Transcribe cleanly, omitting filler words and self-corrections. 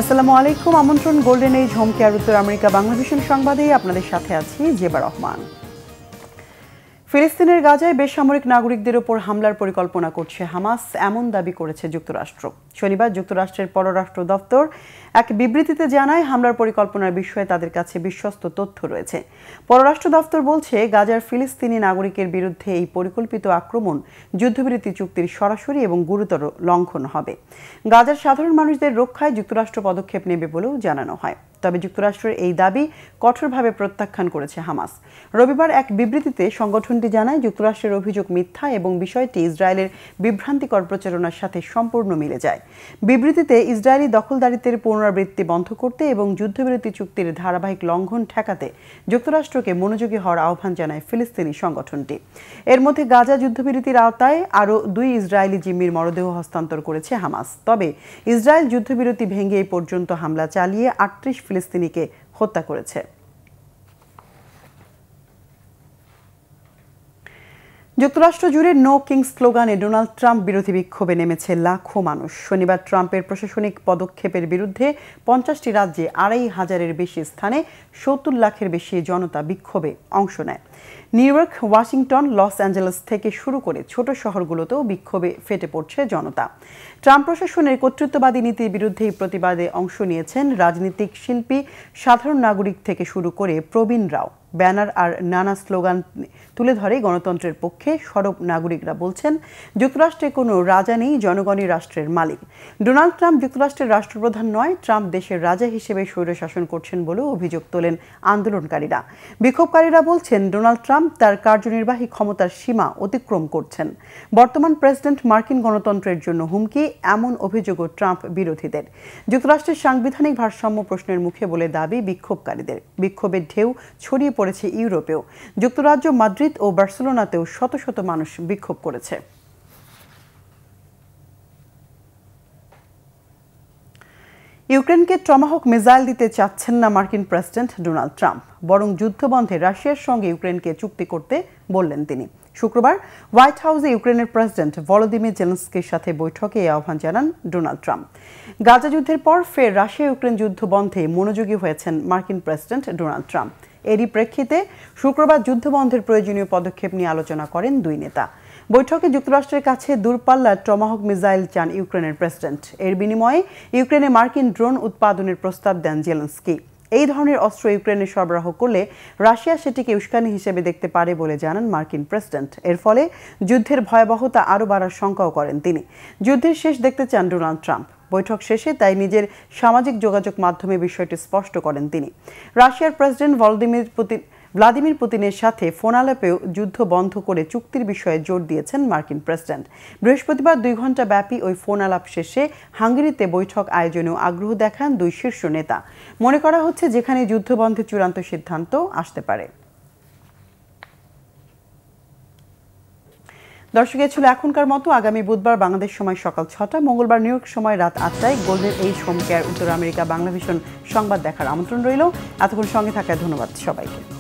আসসালামু আলাইকুম। আমন্ত্রণ গোল্ডেন এজ হোম কেয়ার উত্তর আমেরিকা বাংলাভিশন সংবাদে আপনাদের সাথে আছি জেবা রহমান। ফিলিস্তিনের গাজায় বেসামরিক নাগরিকদের উপর হামলার পরিকল্পনা করছে হামাস, এমন দাবি করেছে যুক্তরাষ্ট্র। শনিবার যুক্তরাষ্ট্রের পররাষ্ট্র দপ্তর এক বিবৃতিতে জানায়, হামলার পরিকল্পনার বিষয়ে তাদের কাছে বিশ্বস্ত তথ্য রয়েছে। পররাষ্ট্র দপ্তর বলছে, গাজার ফিলিস্তিনি নাগরিকের বিরুদ্ধে এই পরিকল্পিত আক্রমণ যুদ্ধবিরতি চুক্তির সরাসরি এবং গুরুতর লঙ্ঘন হবে। গাজার সাধারণ মানুষদের রক্ষায় যুক্তরাষ্ট্র পদক্ষেপ নেবে বলেও জানানো হয়। তবে যুক্তরাষ্ট্রের এই দাবি কঠোরভাবে প্রত্যাখ্যান করেছে হামাস। রবিবার এক বিবৃতিতে সংগঠনটি জানায়, যুক্তরাষ্ট্রের অভিযোগ মিথ্যা এবং বিষয়টি ইসরায়েলের বিভ্রান্তিকর প্রচারণার সাথে সম্পূর্ণ মিলে যায়। বিবৃতিতে ইসরায়েলি দখলদারিত্বের পুনরাবৃত্তি বন্ধ করতে এবং যুদ্ধবিরতি চুক্তির ধারাবাহিক লঙ্ঘন ঠেকাতে যুক্তরাষ্ট্রকে মনোযোগী হওয়ার আহ্বান জানায় ফিলিস্তিনি সংগঠনটি। এর মধ্যে গাজা যুদ্ধবিরতির আওতায় আরও 2 ইসরায়েলি জিম্মির মরদেহ হস্তান্তর করেছে হামাস। তবে ইসরায়েল যুদ্ধবিরতি ভেঙে এই পর্যন্ত হামলা চালিয়ে 38 ফিলিস্তিনিকে হত্যা করেছে। যুক্তরাষ্ট্র জুড়ে নো কিংস স্লোগানে ডোনাল্ড ট্রাম্প বিরোধী বিক্ষোভে নেমেছে লাখো মানুষ। শনিবার ট্রাম্পের প্রশাসনিক পদক্ষেপের বিরুদ্ধে 50টি রাজ্যে 2,500-এর বেশি স্থানে 70 লাখের বেশি জনতা বিক্ষোভে অংশ নেয়। New York, Washington, Los Angeles থেকে শুরু করে ছোট শহরগুলোতেও বিক্ষোভে ফেটে পড়ছে জনতা। ট্রাম্প প্রশাসনের কর্তৃত্ববাদী নীতির বিরুদ্ধে এই প্রতিবাদে অংশ নিয়েছেন রাজনীতিক, শিল্পী, সাধারণ নাগরিক থেকে শুরু করে প্রবীণরাও। ব্যানার আর নানা স্লোগান তুলে ধরে গণতন্ত্রের পক্ষে সরব নাগরিকরা বলছেন, যুক্তরাষ্ট্রে কোনো রাজা নেই, জনগণই রাষ্ট্রের মালিক। ডোনাল্ড ট্রাম্প যুক্তরাষ্ট্রের রাষ্ট্রপ্রধান নয়, ট্রাম্প দেশের রাজা হিসেবে স্বৈরশাসন করছেন বলেও অভিযোগ তোলেন আন্দোলনকারীরা। বিক্ষোভকারীরা বলছেন, ডোনাল্ড ট্রাম্প তার কার্যনির্বাহী ক্ষমতার সীমা অতিক্রম করছেন। বর্তমান প্রেসিডেন্ট মার্কিন গণতন্ত্রের জন্য হুমকি, এমন অভিযোগও ট্রাম্প বিরোধীদের। যুক্তরাষ্ট্রের সাংবিধানিক ভারসাম্য প্রশ্নের মুখে বলে দাবি বিক্ষোভকারীদের। বিক্ষোভের ঢেউ ছড়িয়ে পড়েছে ইউরোপেও। যুক্তরাজ্য, মাদ্রিদ ও বার্সেলোনাতেও শত শত মানুষ বিক্ষোভ করেছে। ইউক্রেনকে টমাহক মিসাইল দিতে চাচ্ছেন না মার্কিন প্রেসিডেন্ট ডোনাল্ড ট্রাম্প, বরং যুদ্ধবন্ধে রাশিয়ার সঙ্গে ইউক্রেনকে চুক্তি করতে বললেন তিনি। শুক্রবার হোয়াইট হাউসে ইউক্রেনের প্রেসিডেন্ট ভলোদিমির জেলেনস্কির সাথে বৈঠকে এই আহ্বান জানান ডোনাল্ড ট্রাম্প। গাজা যুদ্ধের পর ফের রাশিয়া ইউক্রেন যুদ্ধ বন্ধে মনোযোগী হয়েছেন মার্কিন প্রেসিডেন্ট ডোনাল্ড ট্রাম্প। এরই প্রেক্ষিতে শুক্রবার যুদ্ধবন্ধের প্রয়োজনীয় পদক্ষেপ নিয়ে আলোচনা করেন দুই নেতা। বৈঠকে যুক্তরাষ্ট্রের কাছে দূরপাল্লার টমাহক মিসাইল চান ইউক্রেনের প্রেসিডেন্ট। এর বিনিময়ে ইউক্রেনে মার্কিন ড্রোন উৎপাদনের প্রস্তাব দেন জেলেনস্কি। এই ধরনের অস্ত্র ইউক্রেনে সরবরাহ করলে রাশিয়া সেটিকে উস্কানি হিসেবে দেখতে পারে বলে জানান মার্কিন প্রেসিডেন্ট। এর ফলে যুদ্ধের ভয়াবহতা আরও বাড়ার শঙ্কাও করেন তিনি। যুদ্ধের শেষ দেখতে চান ডোনাল্ড ট্রাম্প। বৈঠক শেষে তাই নিজের সামাজিক যোগাযোগ মাধ্যমে বিষয়টি স্পষ্ট করেন তিনি। রাশিয়ার প্রেসিডেন্ট ভ্লাদিমির পুতিনের সাথে ফোন আলাপেও যুদ্ধ বন্ধ করে চুক্তির বিষয়ে জোর দিয়েছেন মার্কিন প্রেসিডেন্ট। বৃহস্পতিবার 2 ঘণ্টা ব্যাপী ওই ফোন আলাপ শেষে হাঙ্গেরিতে বৈঠক আয়োজনেও আগ্রহ দেখান দুই শীর্ষ নেতা। মনে করা হচ্ছে, যেখানে যুদ্ধবন্ধে চূড়ান্ত সিদ্ধান্ত আসতে পারে। দর্শক, এ ছিল এখনকার মতো। আগামী বুধবার বাংলাদেশ সময় সকাল 6টা, মঙ্গলবার নিউ ইয়র্ক সময় রাত 8টায় গোল্ডেন এজ হোম কেয়ার উত্তর আমেরিকা বাংলাভিশন সংবাদ দেখার আমন্ত্রণ রইল। এতক্ষণ সঙ্গে থাকায় ধন্যবাদ সবাইকে।